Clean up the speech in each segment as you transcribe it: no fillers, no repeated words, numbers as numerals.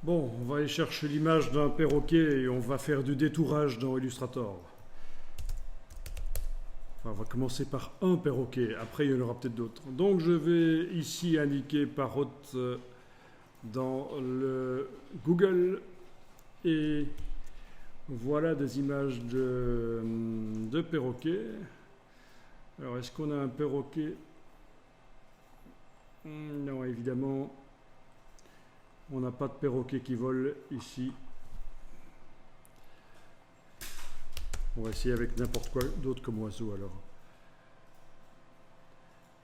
Bon, on va aller chercher l'image d'un perroquet et on va faire du détourage dans Illustrator. Enfin, on va commencer par un perroquet, après il y en aura peut-être d'autres. Donc je vais ici indiquer par haute dans le Google et voilà des images de perroquets. Alors est-ce qu'on a un perroquet? Non, évidemment, on n'a pas de perroquet qui vole ici. On va essayer avec n'importe quoi d'autre comme oiseau alors.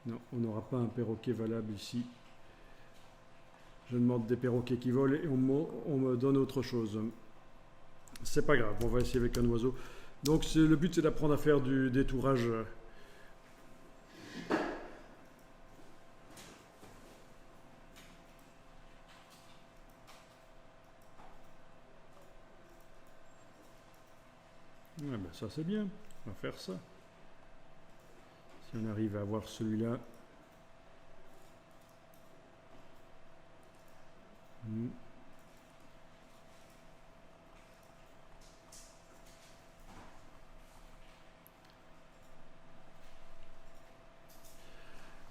Non, on n'aura pas un perroquet valable ici. Je demande des perroquets qui volent et on me donne autre chose. C'est pas grave, on va essayer avec un oiseau. Donc le but c'est d'apprendre à faire du détourage. Ah ben ça c'est bien, on va faire ça. Si on arrive à avoir celui-là.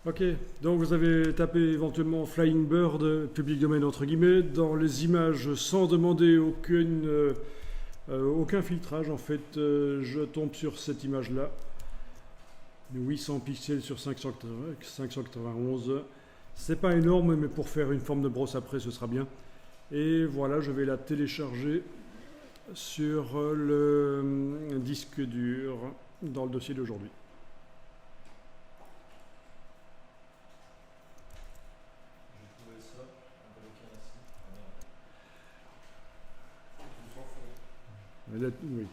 Ok, donc vous avez tapé éventuellement Flying Bird, public domaine entre guillemets, dans les images sans demander aucun filtrage. En fait, je tombe sur cette image-là. 800 pixels sur 591. C'est pas énorme, mais pour faire une forme de brosse après, ce sera bien. Et voilà, je vais la télécharger sur le disque dur dans le dossier d'aujourd'hui. Oui.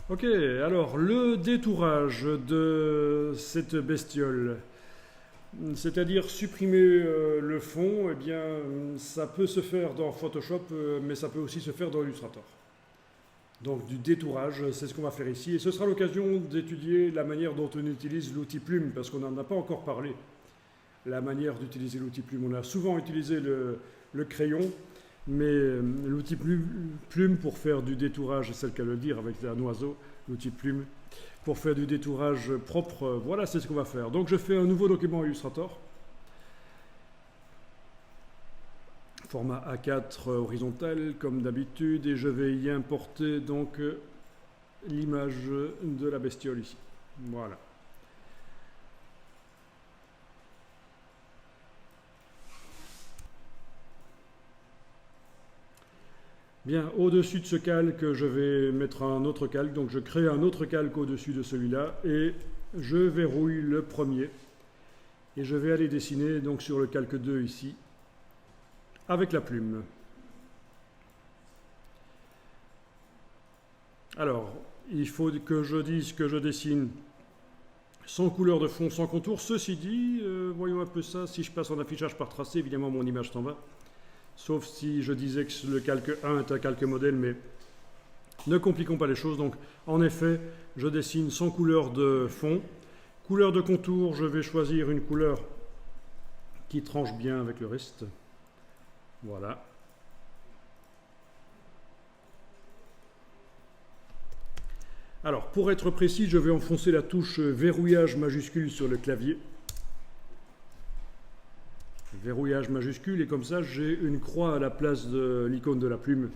Ok, alors le détourage de cette bestiole, c'est-à-dire supprimer le fond, eh bien ça peut se faire dans Photoshop, mais ça peut aussi se faire dans Illustrator. Donc du détourage, c'est ce qu'on va faire ici, et ce sera l'occasion d'étudier la manière dont on utilise l'outil plume, parce qu'on n'en a pas encore parlé. La manière d'utiliser l'outil plume, on a souvent utilisé le crayon, mais l'outil plume pour faire du détourage, c'est le cas de le dire avec un oiseau, l'outil plume, pour faire du détourage propre, voilà, c'est ce qu'on va faire. Donc je fais un nouveau document Illustrator, format A4 horizontal comme d'habitude, et je vais y importer donc l'image de la bestiole ici. Voilà. Bien, au-dessus de ce calque, je vais mettre un autre calque. Donc je crée un autre calque au-dessus de celui-là et je verrouille le premier. Et je vais aller dessiner donc sur le calque 2 ici, avec la plume. Alors, il faut que je dise que je dessine sans couleur de fond, sans contour. Ceci dit, voyons un peu ça. Si je passe en affichage par tracé, évidemment mon image s'en va. Sauf si je disais que le calque 1 est un calque modèle, mais ne compliquons pas les choses. Donc, en effet, je dessine sans couleur de fond. Couleur de contour, je vais choisir une couleur qui tranche bien avec le reste. Voilà. Alors, pour être précis, je vais enfoncer la touche verrouillage majuscule sur le clavier. Verrouillage majuscule, et comme ça j'ai une croix à la place de l'icône de la plume.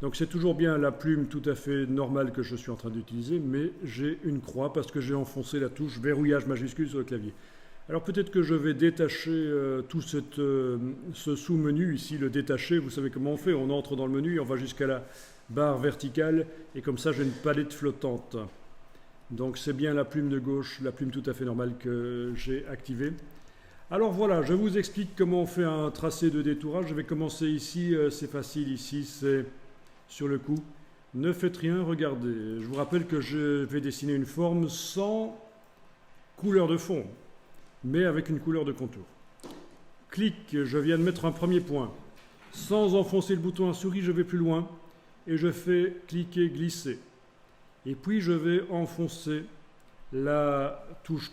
Donc c'est toujours bien la plume tout à fait normale que je suis en train d'utiliser, mais j'ai une croix parce que j'ai enfoncé la touche verrouillage majuscule sur le clavier. Alors peut-être que je vais détacher tout ce sous-menu ici, le détacher. Vous savez comment on fait, on entre dans le menu et on va jusqu'à la barre verticale, et comme ça j'ai une palette flottante. Donc c'est bien la plume de gauche, la plume tout à fait normale que j'ai activée. Alors voilà, je vous explique comment on fait un tracé de détourage. Je vais commencer ici, c'est facile, ici c'est sur le coup. Ne faites rien, regardez. Je vous rappelle que je vais dessiner une forme sans couleur de fond, mais avec une couleur de contour. Clic, je viens de mettre un premier point. Sans enfoncer le bouton à souris, je vais plus loin et je fais cliquer, glisser. Et puis je vais enfoncer la touche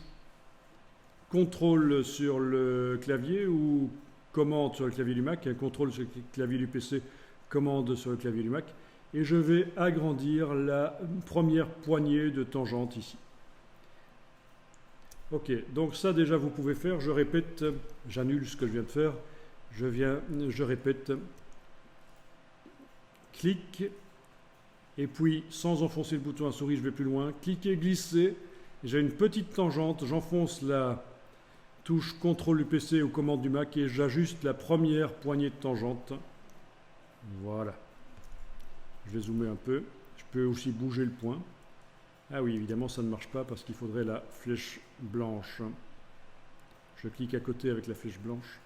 CTRL sur le clavier ou commande sur le clavier du Mac, un contrôle sur le clavier du PC, commande sur le clavier du Mac, et je vais agrandir la première poignée de tangente ici. Ok, donc ça déjà vous pouvez faire, je répète, j'annule ce que je viens de faire, je répète, clic, et puis sans enfoncer le bouton à souris, je vais plus loin, cliquez, glissez, j'ai une petite tangente, j'enfonce la touche contrôle du PC ou commande du Mac et j'ajuste la première poignée de tangente. Voilà. Je vais zoomer un peu. Je peux aussi bouger le point. Ah oui, évidemment, ça ne marche pas parce qu'il faudrait la flèche blanche. Je clique à côté avec la flèche blanche.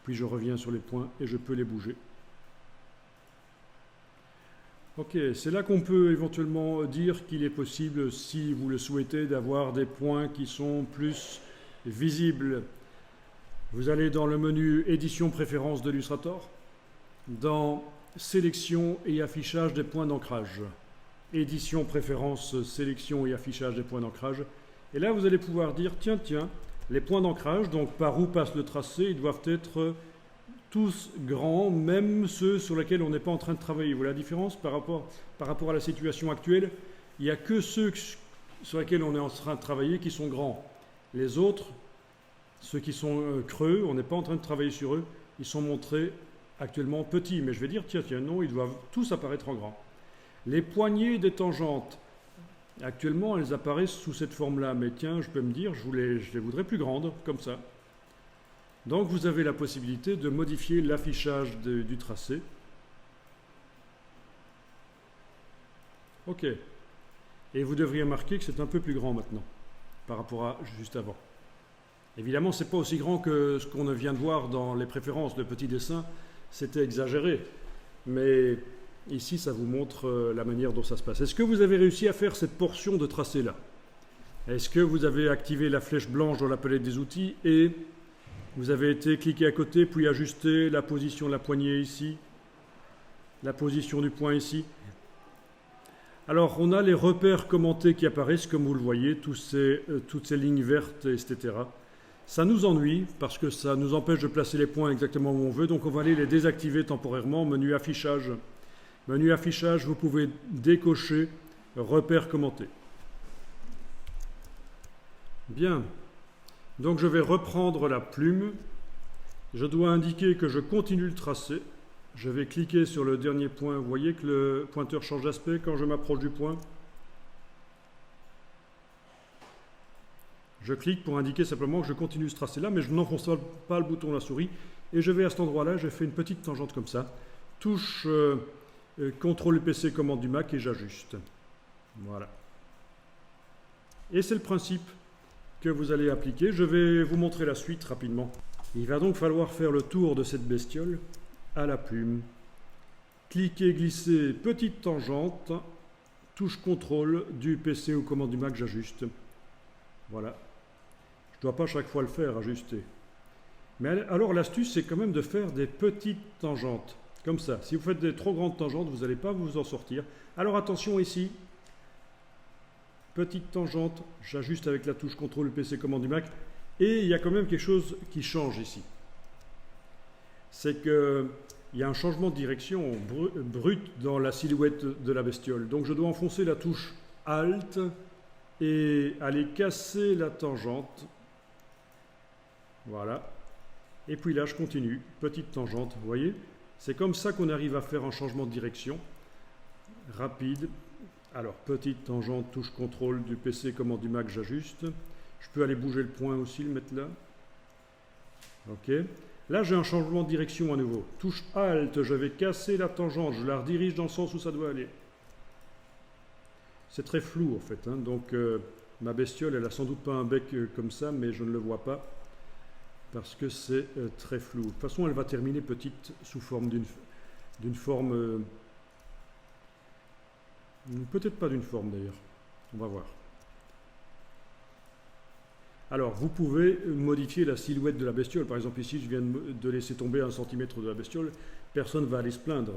Puis je reviens sur les points et je peux les bouger. Ok, c'est là qu'on peut éventuellement dire qu'il est possible, si vous le souhaitez, d'avoir des points qui sont plus visibles. Vous allez dans le menu Édition préférences de Illustrator, dans Sélection et affichage des points d'ancrage. Édition préférences, sélection et affichage des points d'ancrage. Et là, vous allez pouvoir dire, tiens, les points d'ancrage, donc par où passe le tracé, ils doivent être tous grands, même ceux sur lesquels on n'est pas en train de travailler. Vous voyez la différence par rapport à la situation actuelle? Il n'y a que ceux sur lesquels on est en train de travailler qui sont grands. Les autres, ceux qui sont creux, on n'est pas en train de travailler sur eux, ils sont montrés actuellement petits. Mais je vais dire, tiens, non, ils doivent tous apparaître en grand. Les poignées des tangentes, actuellement, elles apparaissent sous cette forme-là. Mais tiens, je peux me dire, je les voudrais plus grandes, comme ça. Donc vous avez la possibilité de modifier l'affichage du tracé. Ok. Et vous devriez remarquer que c'est un peu plus grand maintenant, par rapport à juste avant. Évidemment, ce n'est pas aussi grand que ce qu'on vient de voir dans les préférences de petits dessins. C'était exagéré. Mais ici, ça vous montre la manière dont ça se passe. Est-ce que vous avez réussi à faire cette portion de tracé-là? Est-ce que vous avez activé la flèche blanche dans la palette des outils et vous avez été cliqué à côté, puis ajuster la position de la poignée ici, la position du point ici. Alors, on a les repères commentés qui apparaissent, comme vous le voyez, toutes ces lignes vertes, etc. Ça nous ennuie, parce que ça nous empêche de placer les points exactement où on veut, donc on va aller les désactiver temporairement. Menu affichage. Menu affichage, vous pouvez décocher repères commentés. Bien. Donc je vais reprendre la plume, je dois indiquer que je continue le tracé, je vais cliquer sur le dernier point, vous voyez que le pointeur change d'aspect quand je m'approche du point. Je clique pour indiquer simplement que je continue ce tracé-là, mais je n'enfonce pas le bouton de la souris, et je vais à cet endroit-là, je fais une petite tangente comme ça, touche CTRL PC, commande du Mac, et j'ajuste. Voilà. Et c'est le principe que vous allez appliquer. Je vais vous montrer la suite rapidement. Il va donc falloir faire le tour de cette bestiole à la plume. Cliquez, glissez, petite tangente, touche CTRL du PC ou commande du Mac, j'ajuste. Voilà. Je ne dois pas chaque fois le faire, ajuster. Mais alors l'astuce, c'est quand même de faire des petites tangentes, comme ça. Si vous faites des trop grandes tangentes, vous n'allez pas vous en sortir. Alors attention ici. Petite tangente, j'ajuste avec la touche CTRL du PC commande du Mac, et il y a quand même quelque chose qui change ici. C'est qu'il y a un changement de direction brut dans la silhouette de la bestiole. Donc je dois enfoncer la touche Alt et aller casser la tangente. Voilà. Et puis là, je continue. Petite tangente, vous voyez? C'est comme ça qu'on arrive à faire un changement de direction rapide. Alors, petite tangente, touche CTRL du PC, commande du Mac, j'ajuste. Je peux aller bouger le point aussi, le mettre là. Ok. Là, j'ai un changement de direction à nouveau. Touche Alt, je vais casser la tangente, je la redirige dans le sens où ça doit aller. C'est très flou, en fait. Hein. Donc, ma bestiole, elle a sans doute pas un bec comme ça, mais je ne le vois pas. Parce que c'est très flou. De toute façon, elle va terminer petite sous forme d'une forme... peut-être pas d'une forme d'ailleurs, on va voir. Alors, vous pouvez modifier la silhouette de la bestiole. Par exemple, ici, je viens de laisser tomber 1 cm de la bestiole. Personne ne va aller se plaindre.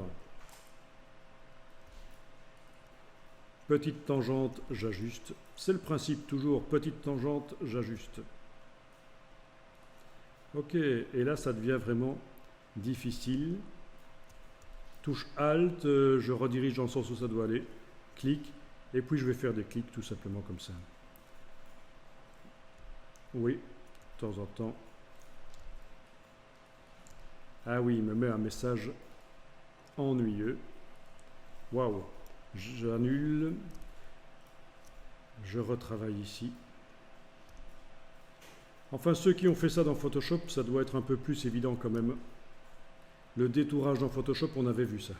Petite tangente, j'ajuste. C'est le principe, toujours. Petite tangente, j'ajuste. Ok, et là ça devient vraiment difficile. Touche Alt, je redirige dans le sens où ça doit aller. Clic, et puis je vais faire des clics tout simplement comme ça. Oui, de temps en temps. Ah oui, il me met un message ennuyeux. Waouh, j'annule. Je retravaille ici. Enfin, ceux qui ont fait ça dans Photoshop, ça doit être un peu plus évident quand même. Le détourage dans Photoshop, on avait vu ça.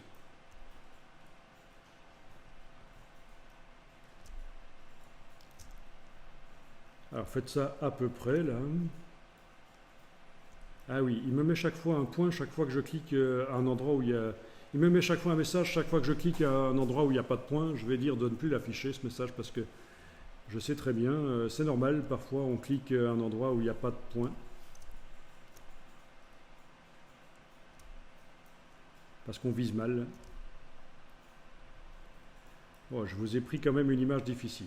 Alors faites ça à peu près là. Ah oui, il me met chaque fois un point, chaque fois que je clique à un endroit où il y a... Il me met chaque fois un message, chaque fois que je clique à un endroit où il n'y a pas de point. Je vais dire de ne plus l'afficher ce message parce que je sais très bien, c'est normal, parfois on clique à un endroit où il n'y a pas de point. Parce qu'on vise mal. Bon, je vous ai pris quand même une image difficile.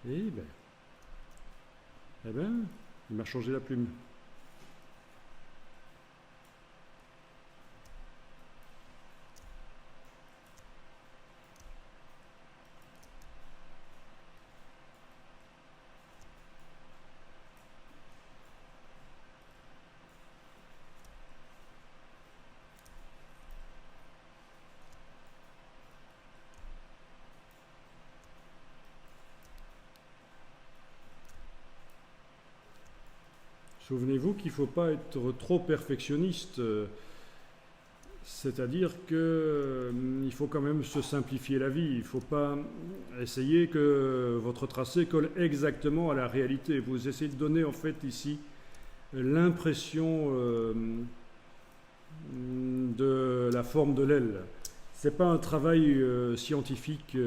Eh ben, il m'a changé la plume. Souvenez-vous qu'il ne faut pas être trop perfectionniste, c'est-à-dire qu'il faut quand même se simplifier la vie. Il ne faut pas essayer que votre tracé colle exactement à la réalité. Vous essayez de donner en fait ici l'impression de la forme de l'aile. Ce n'est pas un travail scientifique.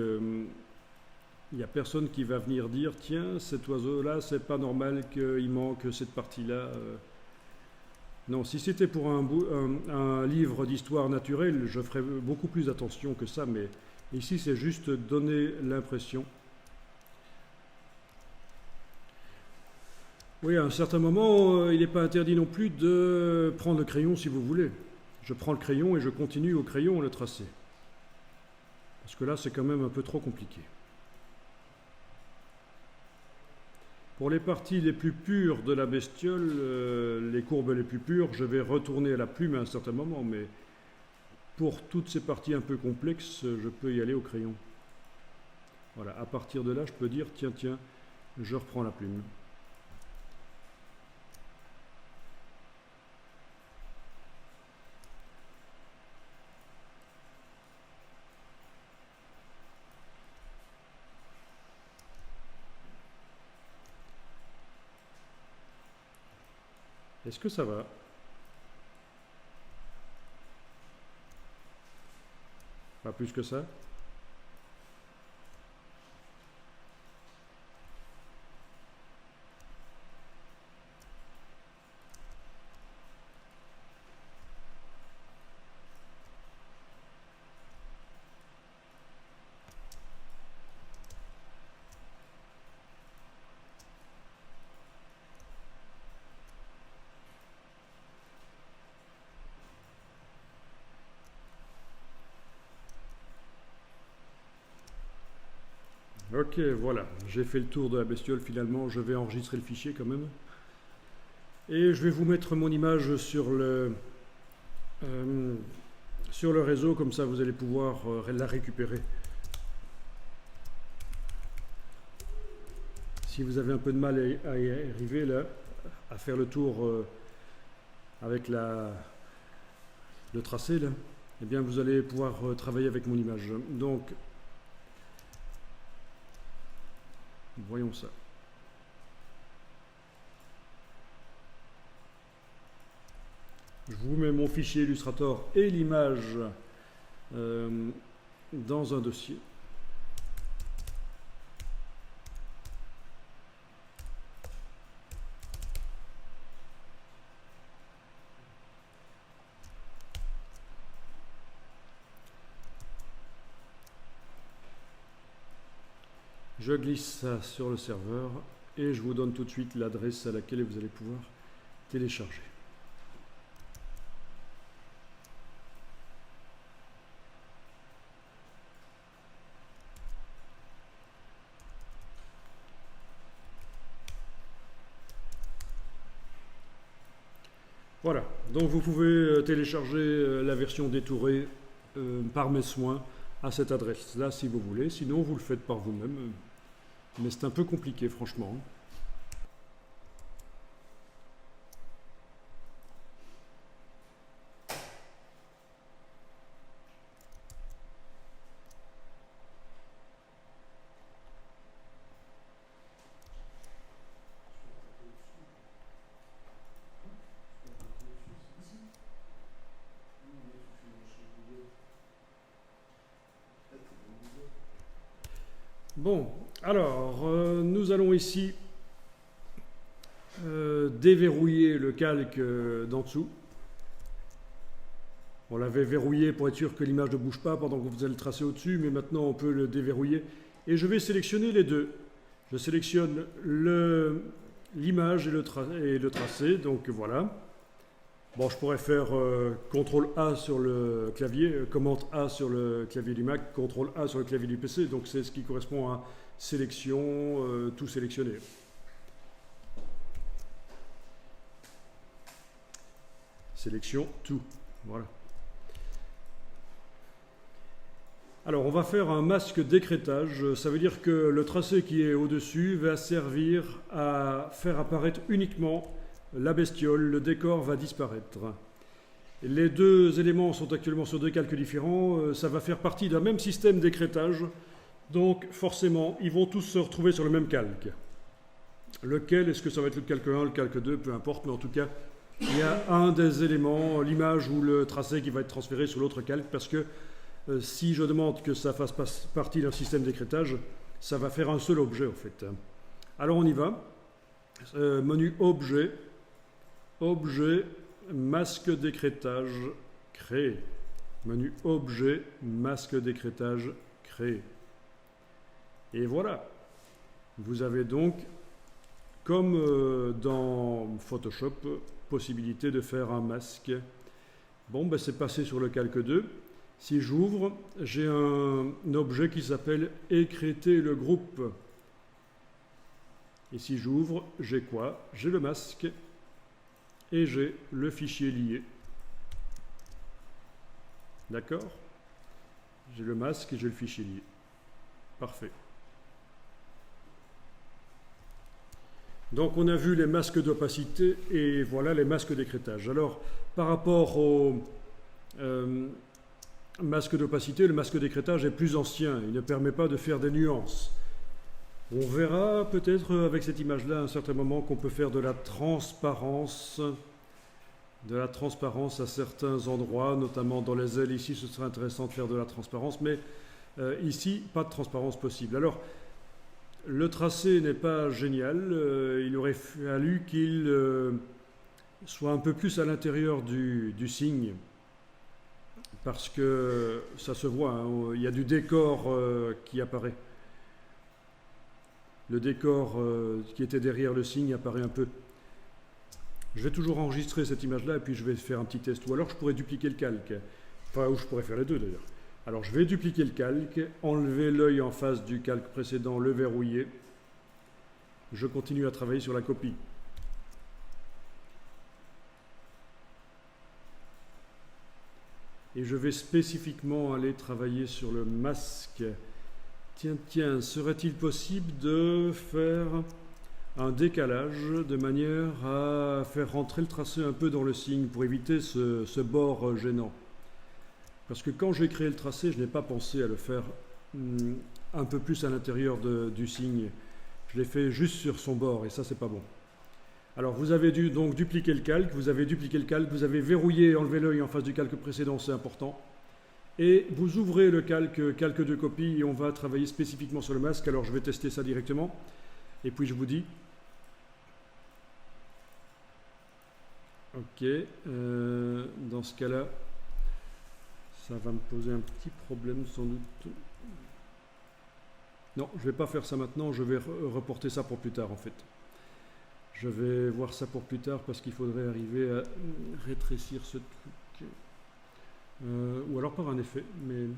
Il n'y a personne qui va venir dire tiens, cet oiseau-là, c'est pas normal qu'il manque cette partie-là. Non, si c'était pour un livre d'histoire naturelle, je ferais beaucoup plus attention que ça, mais ici c'est juste donner l'impression. Oui, à un certain moment, il n'est pas interdit non plus de prendre le crayon si vous voulez. Je prends le crayon et je continue au crayon à le tracer. Parce que là, c'est quand même un peu trop compliqué. Pour les parties les plus pures de la bestiole, les courbes les plus pures, je vais retourner à la plume à un certain moment, mais pour toutes ces parties un peu complexes, je peux y aller au crayon. Voilà, à partir de là, je peux dire, tiens, je reprends la plume. Est-ce que ça va? Pas plus que ça? Ok, voilà, j'ai fait le tour de la bestiole finalement, je vais enregistrer le fichier quand même. Et je vais vous mettre mon image sur le réseau, comme ça vous allez pouvoir la récupérer. Si vous avez un peu de mal à y arriver là, à faire le tour avec le tracé là, eh bien vous allez pouvoir travailler avec mon image. Donc, voyons ça. Je vous mets mon fichier Illustrator et l'image dans un dossier. Je glisse ça sur le serveur et je vous donne tout de suite l'adresse à laquelle vous allez pouvoir télécharger. Voilà, donc vous pouvez télécharger la version détourée par mes soins à cette adresse-là si vous voulez, sinon vous le faites par vous-même, mais c'est un peu compliqué franchement. Bon, alors, nous allons ici déverrouiller le calque d'en dessous. On l'avait verrouillé pour être sûr que l'image ne bouge pas pendant que vous allez le tracer au-dessus, mais maintenant on peut le déverrouiller. Et je vais sélectionner les deux. Je sélectionne l'image et le tracé, donc voilà. Bon, je pourrais faire CTRL A sur le clavier, commande A sur le clavier du Mac, CTRL A sur le clavier du PC, donc c'est ce qui correspond à sélection, tout sélectionner. Sélection, tout, voilà. Alors, on va faire un masque d'écrêtage, ça veut dire que le tracé qui est au-dessus va servir à faire apparaître uniquement la bestiole, le décor va disparaître. Les deux éléments sont actuellement sur deux calques différents, ça va faire partie d'un même système d'écrêtage, donc forcément ils vont tous se retrouver sur le même calque. Lequel, est-ce que ça va être le calque 1, le calque 2, peu importe, mais en tout cas il y a un des éléments, l'image ou le tracé qui va être transféré sur l'autre calque, parce que si je demande que ça fasse partie d'un système d'écrêtage, ça va faire un seul objet en fait. Alors on y va, menu objet, objet, masque d'écrêtage, créer. Menu objet, masque d'écrêtage, créer. Et voilà. Vous avez donc, comme dans Photoshop, possibilité de faire un masque. Bon, ben c'est passé sur le calque 2. Si j'ouvre, j'ai un objet qui s'appelle écrêter le groupe. Et si j'ouvre, j'ai quoi? J'ai le masque. Et j'ai le fichier lié. D'accord? J'ai le masque et j'ai le fichier lié. Parfait. Donc on a vu les masques d'opacité et voilà les masques d'écrêtage. Alors par rapport au masque d'opacité, le masque d'écrêtage est plus ancien. Il ne permet pas de faire des nuances. On verra peut-être avec cette image-là à un certain moment qu'on peut faire de la transparence à certains endroits, notamment dans les ailes. Ici, ce serait intéressant de faire de la transparence, mais ici, pas de transparence possible. Alors, le tracé n'est pas génial. Il aurait fallu qu'il soit un peu plus à l'intérieur du signe, parce que ça se voit, hein, il y a du décor qui apparaît. Le décor qui était derrière le signe apparaît un peu. Je vais toujours enregistrer cette image-là et puis je vais faire un petit test. Ou alors je pourrais dupliquer le calque. Enfin, ou je pourrais faire les deux d'ailleurs. Alors je vais dupliquer le calque, enlever l'œil en face du calque précédent, le verrouiller. Je continue à travailler sur la copie. Et je vais spécifiquement aller travailler sur le masque. Tiens, serait-il possible de faire un décalage de manière à faire rentrer le tracé un peu dans le signe pour éviter ce bord gênant? Parce que quand j'ai créé le tracé, je n'ai pas pensé à le faire un peu plus à l'intérieur du signe. Je l'ai fait juste sur son bord et ça, c'est pas bon. Alors, vous avez dû donc dupliquer le calque, vous avez verrouillé et enlevé l'œil en face du calque précédent, c'est important. Et vous ouvrez le calque de copie et on va travailler spécifiquement sur le masque. Alors, je vais tester ça directement. Et puis, je vous dis. Ok, dans ce cas-là, ça va me poser un petit problème sans doute. Non, je ne vais pas faire ça maintenant, je vais reporter ça pour plus tard en fait. Je vais voir ça pour plus tard parce qu'il faudrait arriver à rétrécir ce truc. Ou alors par un effet, mais...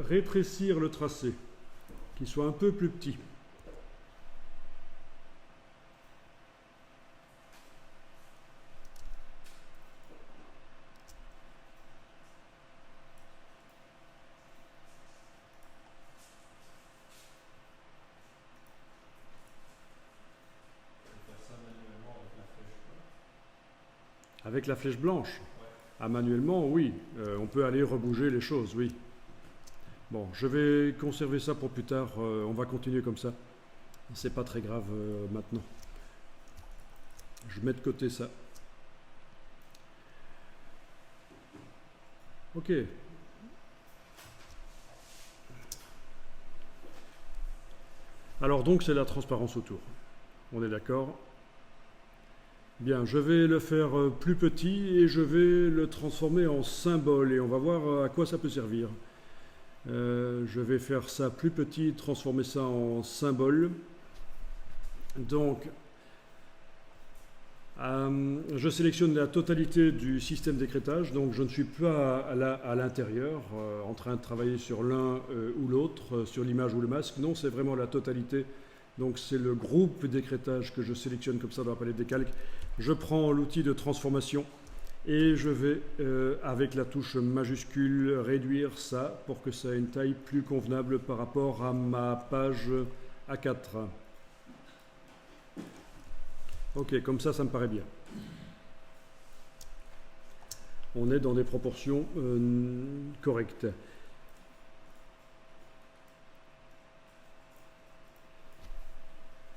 rétrécir le tracé, qu'il soit un peu plus petit. Avec la flèche blanche. Ah, manuellement, oui. On peut aller rebouger les choses, oui. Bon, je vais conserver ça pour plus tard. On va continuer comme ça. C'est pas très grave maintenant. Je mets de côté ça. Ok. Alors donc, c'est la transparence autour. On est d'accord ? Bien, je vais le faire plus petit et je vais le transformer en symbole et on va voir à quoi ça peut servir. Je vais faire ça plus petit, transformer ça en symbole. Donc, je sélectionne la totalité du système d'écrêtage, donc je ne suis pas à l'intérieur en train de travailler sur l'un ou l'autre, sur l'image ou le masque. Non, c'est vraiment la totalité. Donc c'est le groupe d'écrêtage que je sélectionne comme ça dans la palette des calques. Je prends l'outil de transformation et je vais, avec la touche majuscule, réduire ça pour que ça ait une taille plus convenable par rapport à ma page A4. Ok, comme ça me paraît bien. On est dans des proportions correctes.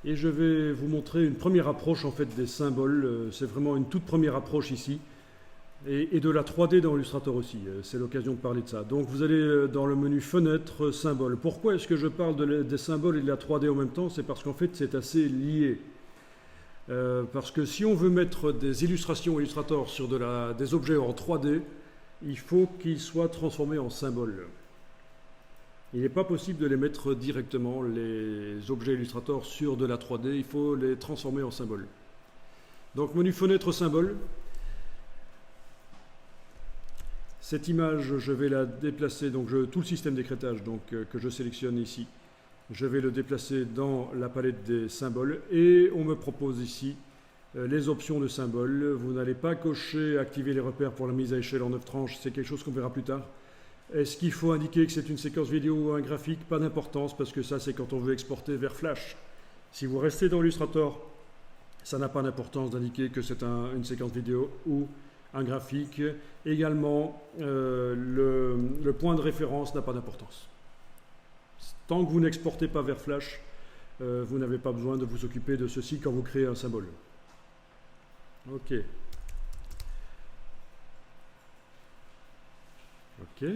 Et je vais vous montrer une première approche en fait des symboles. C'est vraiment une toute première approche ici. Et de la 3D dans Illustrator aussi. C'est l'occasion de parler de ça. Donc vous allez dans le menu Fenêtre, Symboles. Pourquoi est-ce que je parle des symboles et de la 3D en même temps? C'est parce qu'en fait c'est assez lié. Parce que si on veut mettre des illustrations Illustrator sur des objets en 3D, il faut qu'ils soient transformés en symboles. Il n'est pas possible de les mettre directement, les objets Illustrator, sur de la 3D. Il faut les transformer en symboles. Donc, menu Fenêtre, Symbole. Cette image, je vais la déplacer, donc tout le système d'écrêtage que je sélectionne ici. Je vais le déplacer dans la palette des symboles. Et on me propose ici les options de symboles. Vous n'allez pas cocher « Activer les repères pour la mise à échelle en 9 tranches ». C'est quelque chose qu'on verra plus tard. Est-ce qu'il faut indiquer que c'est une séquence vidéo ou un graphique? Pas d'importance, parce que ça, c'est quand on veut exporter vers Flash. Si vous restez dans Illustrator, ça n'a pas d'importance d'indiquer que c'est une séquence vidéo ou un graphique. Également, le point de référence n'a pas d'importance. Tant que vous n'exportez pas vers Flash, vous n'avez pas besoin de vous occuper de ceci quand vous créez un symbole. Ok. Ok.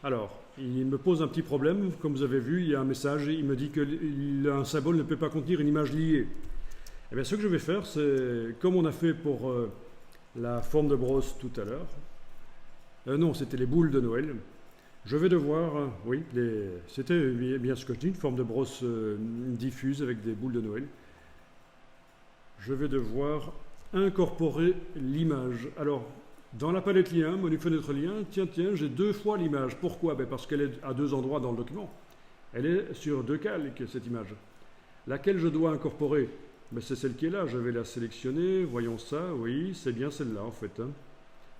Alors, il me pose un petit problème. Comme vous avez vu, il y a un message, il me dit qu'un symbole ne peut pas contenir une image liée. Eh bien, ce que je vais faire, c'est comme on a fait pour la forme de brosse tout à l'heure. Non, c'était les boules de Noël. Je vais devoir, oui, c'était bien ce que je dis, une forme de brosse diffuse avec des boules de Noël. Je vais devoir incorporer l'image. Alors, dans la palette lien, menu fenêtre lien, tiens, j'ai 2 fois l'image. Pourquoi? Parce qu'elle est à 2 endroits dans le document. Elle est sur 2 calques, cette image. Laquelle je dois incorporer? C'est celle qui est là. Je vais la sélectionner. Voyons ça. Oui, c'est bien celle-là, en fait.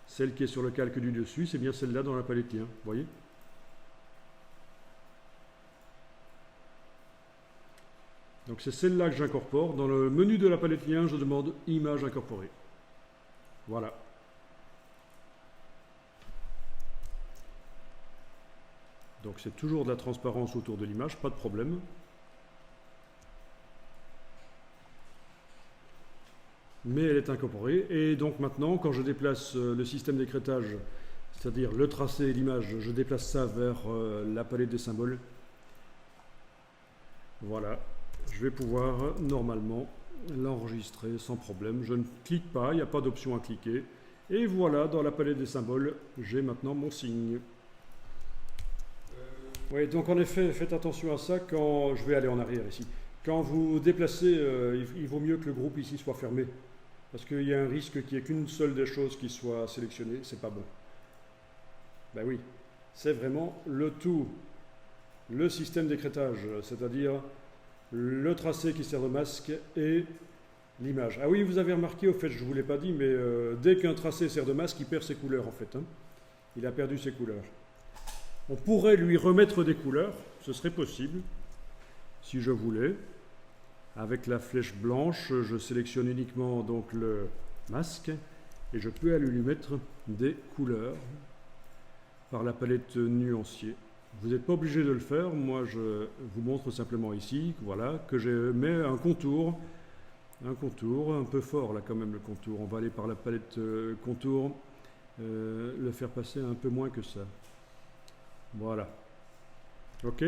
Celle qui est sur le calque du dessus, c'est bien celle-là dans la palette lien. Vous voyez? Donc c'est celle-là que j'incorpore. Dans le menu de la palette lien, je demande image incorporée. Voilà. Donc c'est toujours de la transparence autour de l'image, pas de problème. Mais elle est incorporée. Et donc maintenant, quand je déplace le système d'écrêtage, c'est-à-dire le tracé et l'image, je déplace ça vers la palette des symboles. Voilà. Je vais pouvoir normalement l'enregistrer sans problème. Je ne clique pas, il n'y a pas d'option à cliquer. Et voilà, dans la palette des symboles, j'ai maintenant mon signe. Oui, donc en effet, faites attention à ça quand je vais aller en arrière ici. Quand vous déplacez, il vaut mieux que le groupe ici soit fermé. Parce qu'il y a un risque qu'il n'y ait qu'une seule des choses qui soit sélectionnée, c'est pas bon. Ben oui, c'est vraiment le tout. Le système d'écrêtage, c'est-à-dire le tracé qui sert de masque et l'image. Ah oui, vous avez remarqué, au fait, je ne vous l'ai pas dit, mais dès qu'un tracé sert de masque, il perd ses couleurs en fait. Hein. Il a perdu ses couleurs. On pourrait lui remettre des couleurs, ce serait possible, si je voulais. Avec la flèche blanche, je sélectionne uniquement donc le masque et je peux aller lui mettre des couleurs par la palette nuancier. Vous n'êtes pas obligé de le faire, moi je vous montre simplement ici, voilà, que je mets un contour un peu fort là quand même le contour. On va aller par la palette contour, le faire passer un peu moins que ça. Voilà. Ok.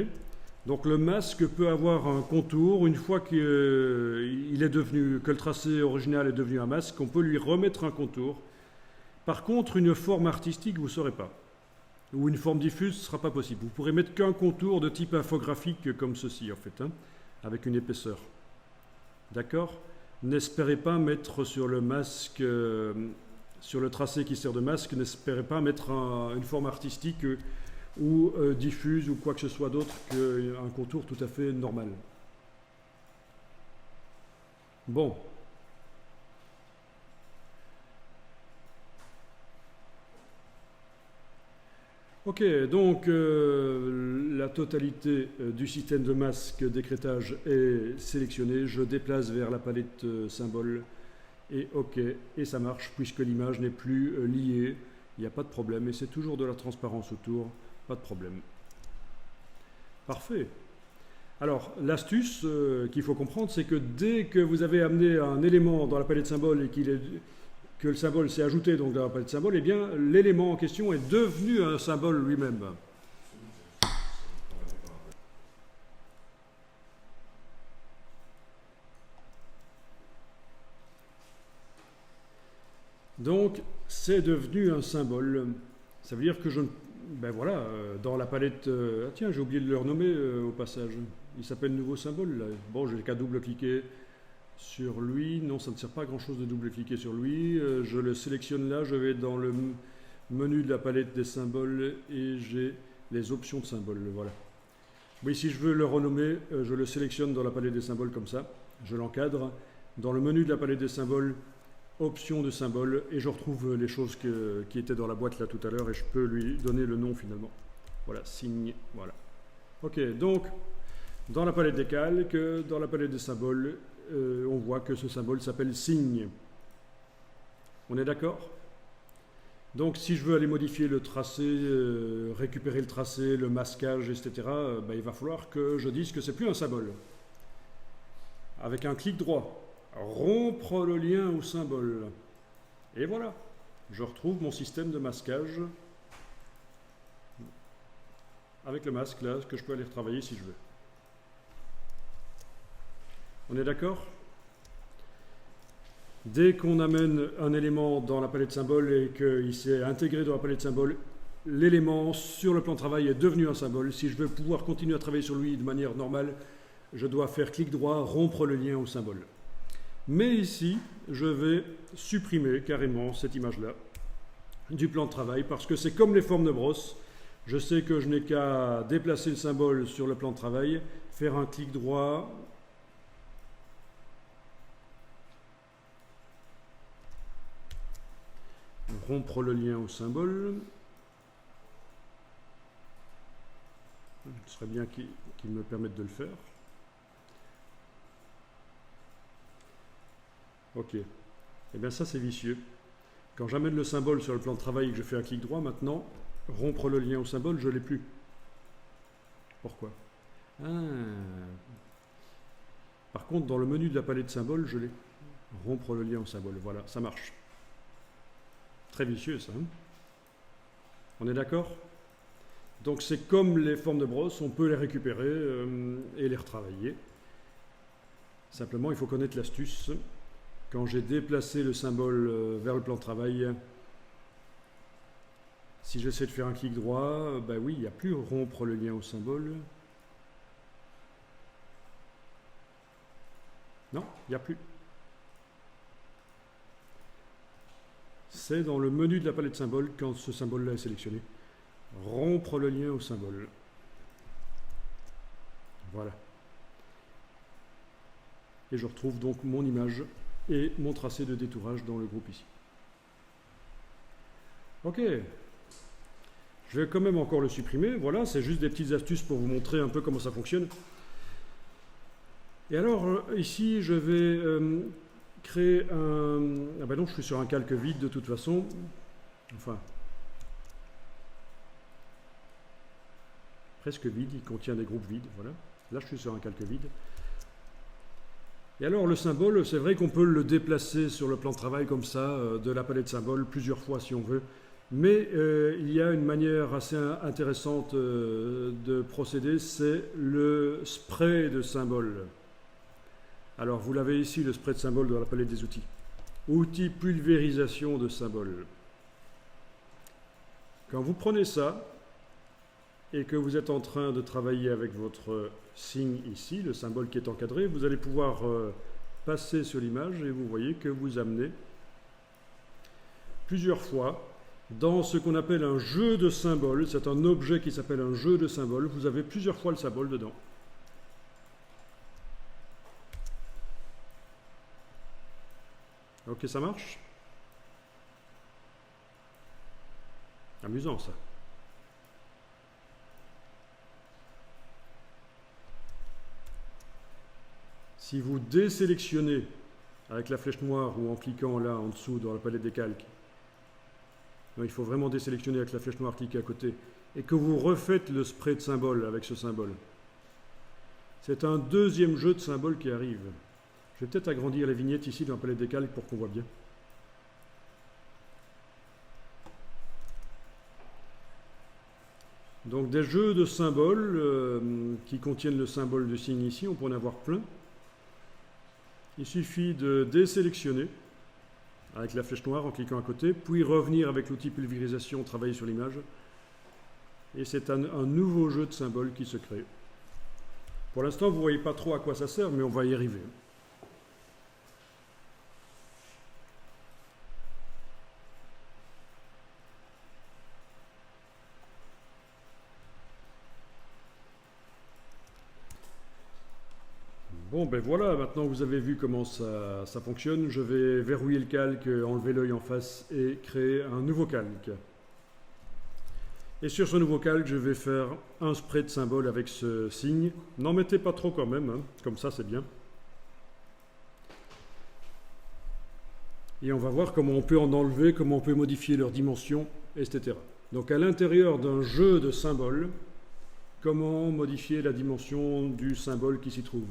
Donc le masque peut avoir un contour. Une fois qu'il est devenu, que le tracé original est devenu un masque, on peut lui remettre un contour. Par contre, une forme artistique, vous ne saurez pas. Ou une forme diffuse, ce ne sera pas possible. Vous pourrez mettre qu'un contour de type infographique comme ceci, en fait, hein, avec une épaisseur. D'accord? N'espérez pas mettre sur le masque, sur le tracé qui sert de masque, n'espérez pas mettre une forme artistique ou diffuse ou quoi que ce soit d'autre qu'un contour tout à fait normal. Bon. Ok, donc la totalité du système de masque d'écrêtage est sélectionnée. Je déplace vers la palette symbole et ok, et ça marche puisque l'image n'est plus liée. Il n'y a pas de problème et c'est toujours de la transparence autour. Pas de problème. Parfait. Alors, l'astuce qu'il faut comprendre, c'est que dès que vous avez amené un élément dans la palette symbole et que le symbole s'est ajouté donc dans la palette symbole, eh bien, l'élément en question est devenu un symbole lui-même. Donc, c'est devenu un symbole. Ça veut dire que ben voilà, dans la palette... ah tiens, j'ai oublié de le renommer au passage. Il s'appelle nouveau symbole. Là. Bon, j'ai qu'à double-cliquer sur lui. Non, ça ne sert pas à grand-chose de double-cliquer sur lui. Je le sélectionne là. Je vais dans le menu de la palette des symboles et j'ai les options de symboles. Voilà. Oui, si je veux le renommer, je le sélectionne dans la palette des symboles comme ça. Je l'encadre. Dans le menu de la palette des symboles, option de symbole et je retrouve les choses qui étaient dans la boîte là tout à l'heure et je peux lui donner le nom finalement. Voilà, signe, voilà. Ok, donc dans la palette des calques, dans la palette des symboles, on voit que ce symbole s'appelle signe. On est d'accord? Donc si je veux aller modifier le tracé, récupérer le tracé, le masquage, etc., ben, il va falloir que je dise que c'est plus un symbole. Avec un clic droit. Rompre le lien au symbole. Et voilà, je retrouve mon système de masquage avec le masque là, que je peux aller retravailler si je veux. On est d'accord? Dès qu'on amène un élément dans la palette symbole et qu'il s'est intégré dans la palette symbole, l'élément sur le plan de travail est devenu un symbole. Si je veux pouvoir continuer à travailler sur lui de manière normale, je dois faire clic droit, rompre le lien au symbole. Mais ici, je vais supprimer carrément cette image-là du plan de travail parce que c'est comme les formes de brosse. Je sais que je n'ai qu'à déplacer le symbole sur le plan de travail, faire un clic droit, rompre le lien au symbole. Ce serait bien qu'il me permette de le faire. Ok. Et bien ça c'est vicieux. Quand j'amène le symbole sur le plan de travail et que je fais un clic droit, maintenant, rompre le lien au symbole, je ne l'ai plus. Pourquoi? Par contre, dans le menu de la palette de symboles, je l'ai. Rompre le lien au symbole. Voilà, ça marche. Très vicieux ça. Hein? On est d'accord? Donc c'est comme les formes de brosse, on peut les récupérer et les retravailler. Simplement, il faut connaître l'astuce. Quand j'ai déplacé le symbole vers le plan de travail, Si j'essaie de faire un clic droit, ben oui, il n'y a plus rompre le lien au symbole. Non, il n'y a plus. C'est dans le menu de la palette symbole quand ce symbole-là est sélectionné. Rompre le lien au symbole. Voilà. Et je retrouve donc mon image et mon tracé de détourage dans le groupe ici. Ok. Je vais quand même encore le supprimer. Voilà, c'est juste des petites astuces pour vous montrer un peu comment ça fonctionne. Et alors, ici, je vais créer un... Ah ben non, je suis sur un calque vide de toute façon. Enfin, presque vide, il contient des groupes vides, voilà. Là, je suis sur un calque vide. Et alors, le symbole, c'est vrai qu'on peut le déplacer sur le plan de travail comme ça, de la palette symbole, plusieurs fois si on veut. Mais il y a une manière assez intéressante de procéder, c'est le spray de symboles. Alors, vous l'avez ici, le spray de symboles dans la palette des outils. Outils pulvérisation de symboles. Quand vous prenez ça, et que vous êtes en train de travailler avec votre signe ici, le symbole qui est encadré, vous allez pouvoir passer sur l'image et vous voyez que vous amenez plusieurs fois dans ce qu'on appelle un jeu de symboles. C'est un objet qui s'appelle un jeu de symboles. Vous avez plusieurs fois le symbole dedans. Ok, ça marche? Amusant ça. Si vous désélectionnez avec la flèche noire ou en cliquant là en dessous dans la palette des calques, non, il faut vraiment désélectionner avec la flèche noire, cliquer à côté, et que vous refaites le spray de symbole avec ce symbole, c'est un deuxième jeu de symboles qui arrive. Je vais peut-être agrandir la vignette ici dans la palette des calques pour qu'on voit bien. Donc des jeux de symboles qui contiennent le symbole de signe ici, on peut en avoir plein. Il suffit de désélectionner avec la flèche noire en cliquant à côté, puis revenir avec l'outil pulvérisation, travailler sur l'image. Et c'est un nouveau jeu de symboles qui se crée. Pour l'instant, vous ne voyez pas trop à quoi ça sert, mais on va y arriver. Bon, ben voilà, maintenant vous avez vu comment ça fonctionne. Je vais verrouiller le calque, enlever l'œil en face et créer un nouveau calque. Et sur ce nouveau calque, je vais faire un spray de symbole avec ce signe. N'en mettez pas trop quand même, hein. Comme ça c'est bien. Et on va voir comment on peut en enlever, comment on peut modifier leurs dimensions, etc. Donc à l'intérieur d'un jeu de symboles, comment modifier la dimension du symbole qui s'y trouve?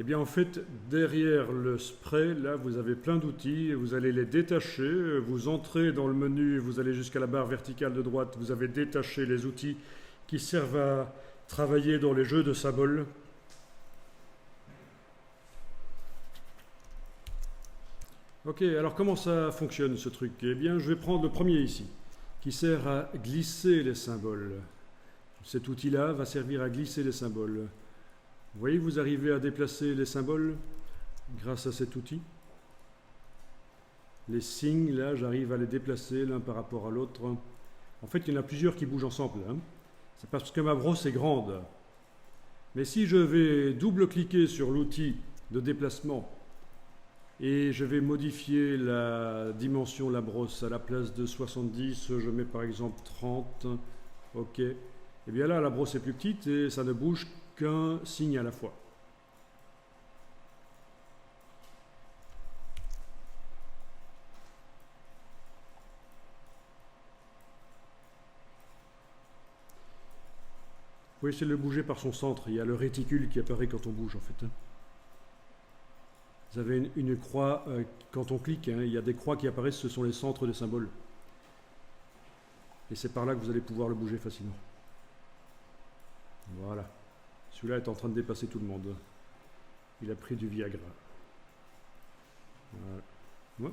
Eh bien en fait, derrière le spray, là vous avez plein d'outils, vous allez les détacher, vous entrez dans le menu, vous allez jusqu'à la barre verticale de droite, vous avez détaché les outils qui servent à travailler dans les jeux de symboles. Ok, alors comment ça fonctionne ce truc? Eh bien je vais prendre le premier ici, qui sert à glisser les symboles. Cet outil-là va servir à glisser les symboles. Vous voyez, vous arrivez à déplacer les symboles grâce à cet outil. Les signes, là, j'arrive à les déplacer l'un par rapport à l'autre. En fait, il y en a plusieurs qui bougent ensemble, hein. C'est parce que ma brosse est grande. Mais si je vais double-cliquer sur l'outil de déplacement et je vais modifier la dimension de la brosse, à la place de 70, je mets par exemple 30. Ok. Et bien là, la brosse est plus petite et ça ne bouge qu'un signe à la fois. Vous pouvez essayer de le bouger par son centre. Il y a le réticule qui apparaît quand on bouge en fait. Vous avez une croix, quand on clique, hein, il y a des croix qui apparaissent, ce sont les centres des symboles. Et c'est par là que vous allez pouvoir le bouger facilement. Voilà. Celui-là est en train de dépasser tout le monde. Il a pris du Viagra. Voilà. Ouais.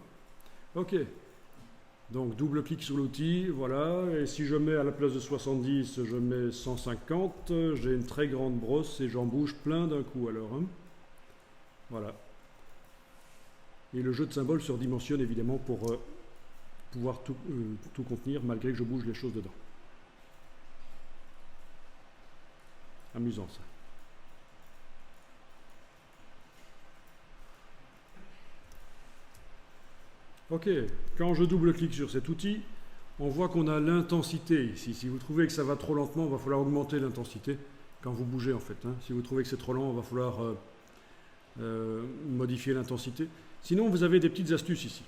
Ok. Donc double clic sur l'outil, voilà, et si je mets à la place de 70, je mets 150, j'ai une très grande brosse et j'en bouge plein d'un coup alors. Hein. Voilà. Et le jeu de symboles se redimensionne évidemment pour pouvoir tout contenir malgré que je bouge les choses dedans. Amusant ça. Ok, quand je double-clique sur cet outil, on voit qu'on a l'intensité ici. Si vous trouvez que ça va trop lentement, il va falloir augmenter l'intensité quand vous bougez en fait. Hein. Si vous trouvez que c'est trop lent, il va falloir modifier l'intensité. Sinon, vous avez des petites astuces ici.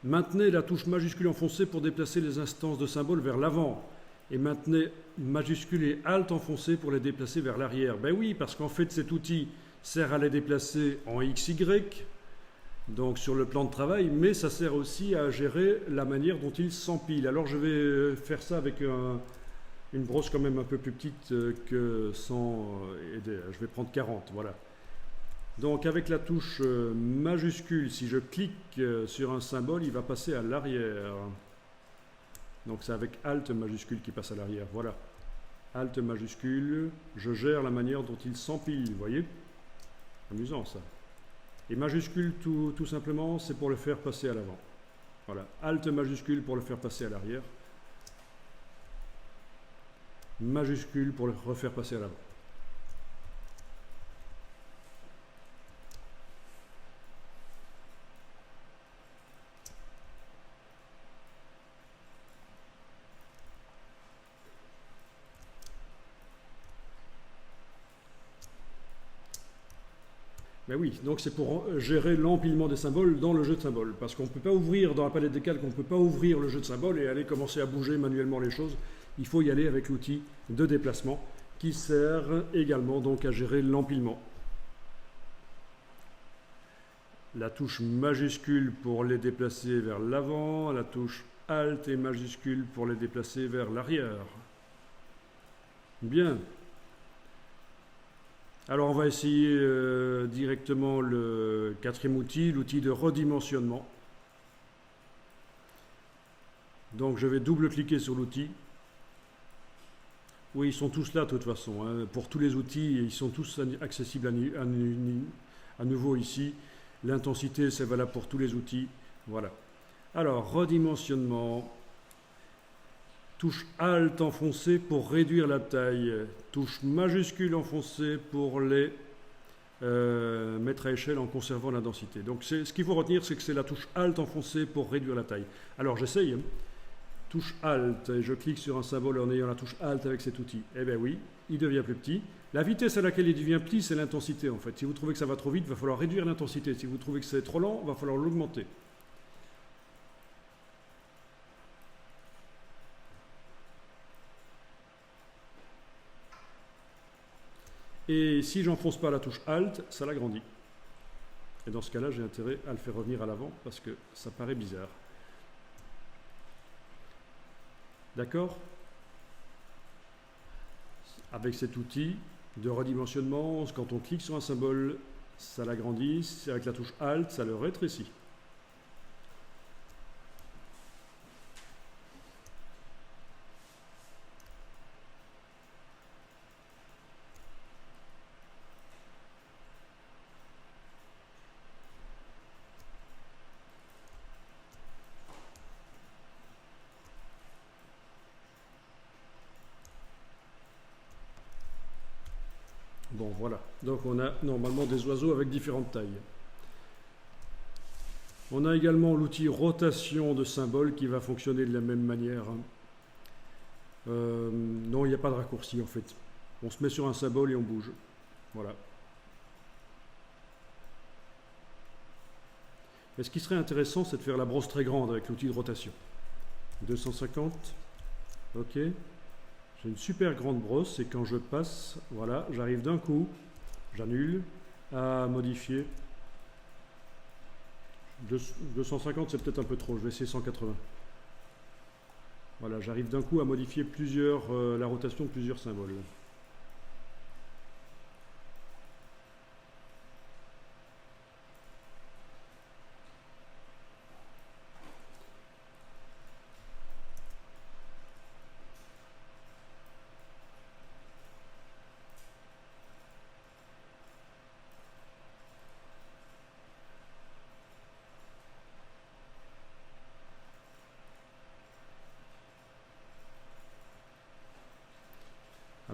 Maintenez la touche majuscule enfoncée pour déplacer les instances de symboles vers l'avant. Et maintenez majuscule et Alt enfoncé pour les déplacer vers l'arrière. Ben oui, parce qu'en fait, cet outil sert à les déplacer en XY, donc sur le plan de travail, mais ça sert aussi à gérer la manière dont il s'empile. Alors je vais faire ça avec une brosse quand même un peu plus petite que 100, je vais prendre 40, voilà. Donc avec la touche majuscule, si je clique sur un symbole, il va passer à l'arrière. Donc c'est avec Alt majuscule qui passe à l'arrière, voilà. Alt majuscule, je gère la manière dont il s'empile, vous voyez? Amusant ça. Et majuscule tout simplement, c'est pour le faire passer à l'avant. Voilà, Alt majuscule pour le faire passer à l'arrière. Majuscule pour le refaire passer à l'avant. Ben oui, donc c'est pour gérer l'empilement des symboles dans le jeu de symboles. Parce qu'on ne peut pas ouvrir, dans la palette des calques, on ne peut pas ouvrir le jeu de symboles et aller commencer à bouger manuellement les choses. Il faut y aller avec l'outil de déplacement qui sert également donc à gérer l'empilement. La touche majuscule pour les déplacer vers l'avant, la touche Alt et majuscule pour les déplacer vers l'arrière. Bien. Alors on va essayer directement le quatrième outil, l'outil de redimensionnement. Donc je vais double-cliquer sur l'outil. Oui, ils sont tous là de toute façon. Hein. Pour tous les outils, ils sont tous accessibles à nouveau ici. L'intensité, c'est valable pour tous les outils. Voilà. Alors, redimensionnement. Touche Alt enfoncée pour réduire la taille. Touche majuscule enfoncée pour les mettre à échelle en conservant la densité. Donc ce qu'il faut retenir, c'est que c'est la touche Alt enfoncée pour réduire la taille. Alors j'essaye. Hein. Touche Alt, et je clique sur un symbole en ayant la touche Alt avec cet outil. Eh bien oui, il devient plus petit. La vitesse à laquelle il devient petit, c'est l'intensité en fait. Si vous trouvez que ça va trop vite, il va falloir réduire l'intensité. Si vous trouvez que c'est trop lent, il va falloir l'augmenter. Et si j'enfonce pas la touche Alt, ça l'agrandit. Et dans ce cas-là, j'ai intérêt à le faire revenir à l'avant parce que ça paraît bizarre. D'accord? Avec cet outil de redimensionnement, quand on clique sur un symbole, ça l'agrandit. Avec la touche Alt, ça le rétrécit. Bon, voilà. Donc on a normalement des oiseaux avec différentes tailles. On a également l'outil rotation de symboles qui va fonctionner de la même manière. Non, il n'y a pas de raccourci en fait. On se met sur un symbole et on bouge. Voilà. Et ce qui serait intéressant, c'est de faire la brosse très grande avec l'outil de rotation. 250. Ok. J'ai une super grande brosse et quand je passe, voilà, j'arrive d'un coup, j'annule, à modifier. 250 c'est peut-être un peu trop, je vais essayer 180. Voilà, j'arrive d'un coup à modifier la rotation de plusieurs symboles.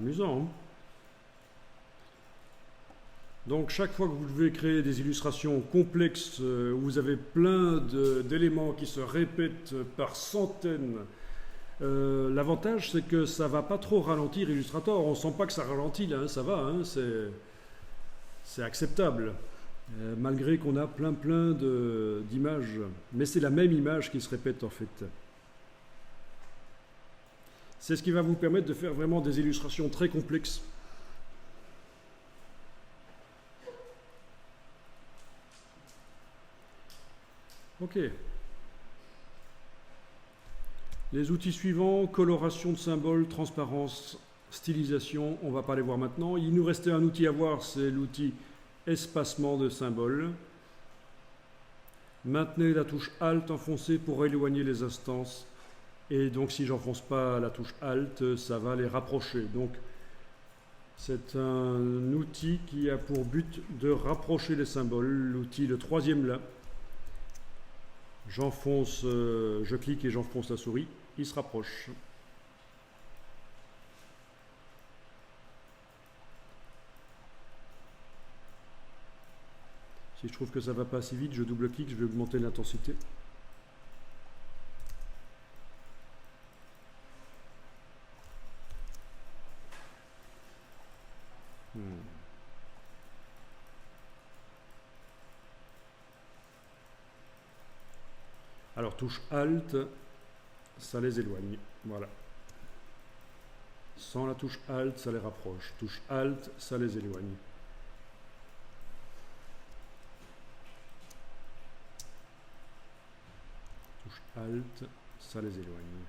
amusant, hein. Donc chaque fois que vous devez créer des illustrations complexes où vous avez plein d'éléments qui se répètent par centaines, l'avantage c'est que ça ne va pas trop ralentir Illustrator. On ne sent pas que ça ralentit là, hein, ça va, hein, c'est acceptable. Malgré qu'on a plein d'images. Mais c'est la même image qui se répète en fait. C'est ce qui va vous permettre de faire vraiment des illustrations très complexes. Ok. Les outils suivants, coloration de symboles, transparence, stylisation, on ne va pas les voir maintenant. Il nous restait un outil à voir, c'est l'outil espacement de symboles. Maintenez la touche Alt enfoncée pour éloigner les instances. Et donc si j'enfonce pas la touche Alt, ça va les rapprocher. Donc c'est un outil qui a pour but de rapprocher les symboles. L'outil, le troisième là. J'enfonce, je clique et j'enfonce la souris, il se rapproche. Si je trouve que ça ne va pas assez vite, je double-clique, je vais augmenter l'intensité. Alors touche Alt, ça les éloigne. Voilà. Sans la touche Alt, ça les rapproche. Touche Alt, ça les éloigne. Touche Alt, ça les éloigne.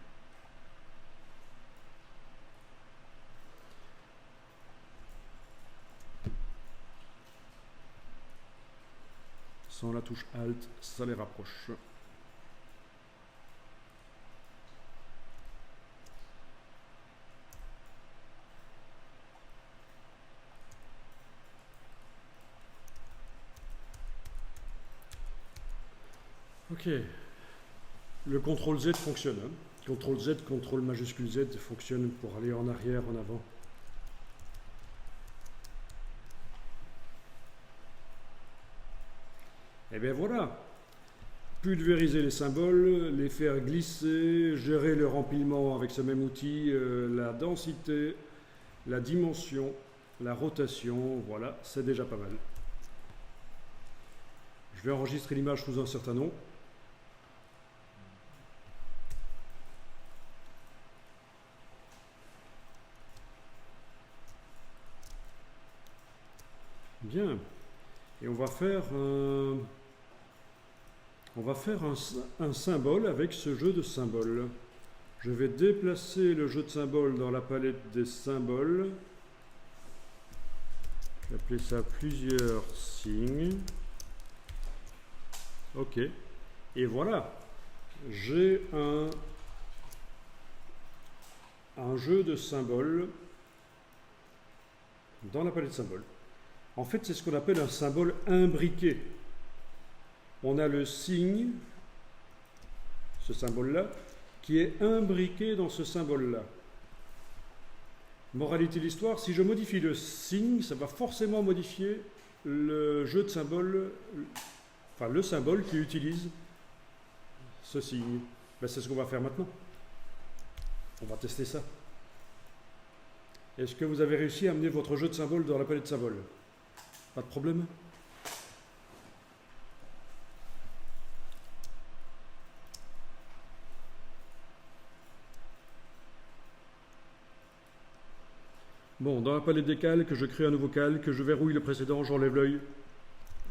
Sans la touche Alt, ça les rapproche. Ok, le CTRL Z fonctionne. Hein. CTRL Z, CTRL majuscule Z fonctionne pour aller en arrière, en avant. Et bien voilà, pulvériser les symboles, les faire glisser, gérer leur empilement avec ce même outil, la densité, la dimension, la rotation, voilà, c'est déjà pas mal. Je vais enregistrer l'image sous un certain nom. Bien. Et on va faire un symbole avec ce jeu de symboles. Je vais déplacer le jeu de symboles dans la palette des symboles. Je vais appeler ça plusieurs signes. Ok. Et voilà. J'ai un jeu de symboles dans la palette de symboles. En fait, c'est ce qu'on appelle un symbole imbriqué. On a le signe, ce symbole-là, qui est imbriqué dans ce symbole-là. Moralité de l'histoire, si je modifie le signe, ça va forcément modifier le jeu de symboles, enfin le symbole qui utilise ce signe. Ben, c'est ce qu'on va faire maintenant. On va tester ça. Est-ce que vous avez réussi à amener votre jeu de symboles dans la palette de symboles? Pas de problème? Bon, dans la palette des calques, je crée un nouveau calque, je verrouille le précédent, j'enlève l'œil,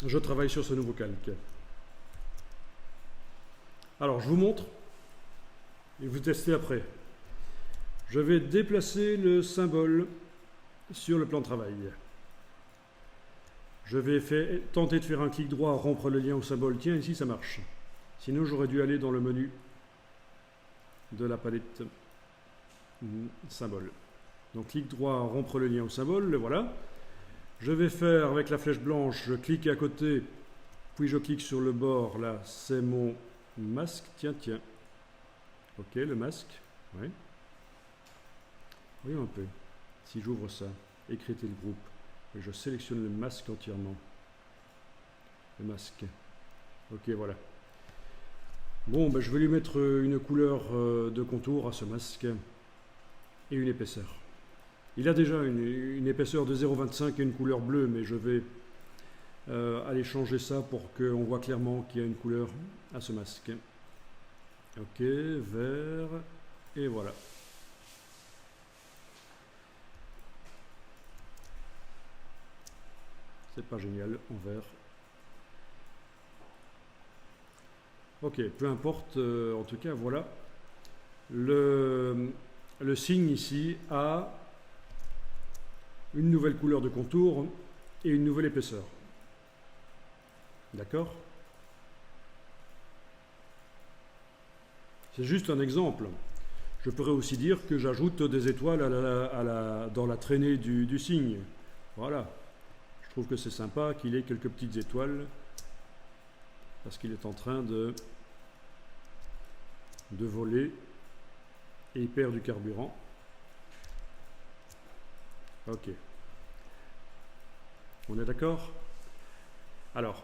je travaille sur ce nouveau calque. Alors, je vous montre, et vous testez après. Je vais déplacer le symbole sur le plan de travail. Je vais tenter de faire un clic droit, rompre le lien au symbole. Tiens, ici ça marche. Sinon, j'aurais dû aller dans le menu de la palette symbole. Donc, clic droit, rompre le lien au symbole, le voilà. Je vais faire avec la flèche blanche, je clique à côté, puis je clique sur le bord, là, c'est mon masque. Tiens. Ok, le masque. Oui. Voyons un peu. Si j'ouvre ça, écréter le groupe, et je sélectionne le masque entièrement. Le masque. Ok, voilà. Bon, ben, je vais lui mettre une couleur de contour à ce masque et une épaisseur. Il a déjà une épaisseur de 0,25 et une couleur bleue, mais je vais aller changer ça pour qu'on voit clairement qu'il y a une couleur à ce masque. Ok, vert, et voilà. C'est pas génial en vert. Ok, peu importe, en tout cas, voilà. Le signe ici a une nouvelle couleur de contour et une nouvelle épaisseur. D'accord? C'est juste un exemple. Je pourrais aussi dire que j'ajoute des étoiles dans la traînée du signe. Voilà. Je trouve que c'est sympa qu'il ait quelques petites étoiles parce qu'il est en train de voler et il perd du carburant. Ok. On est d'accord? Alors,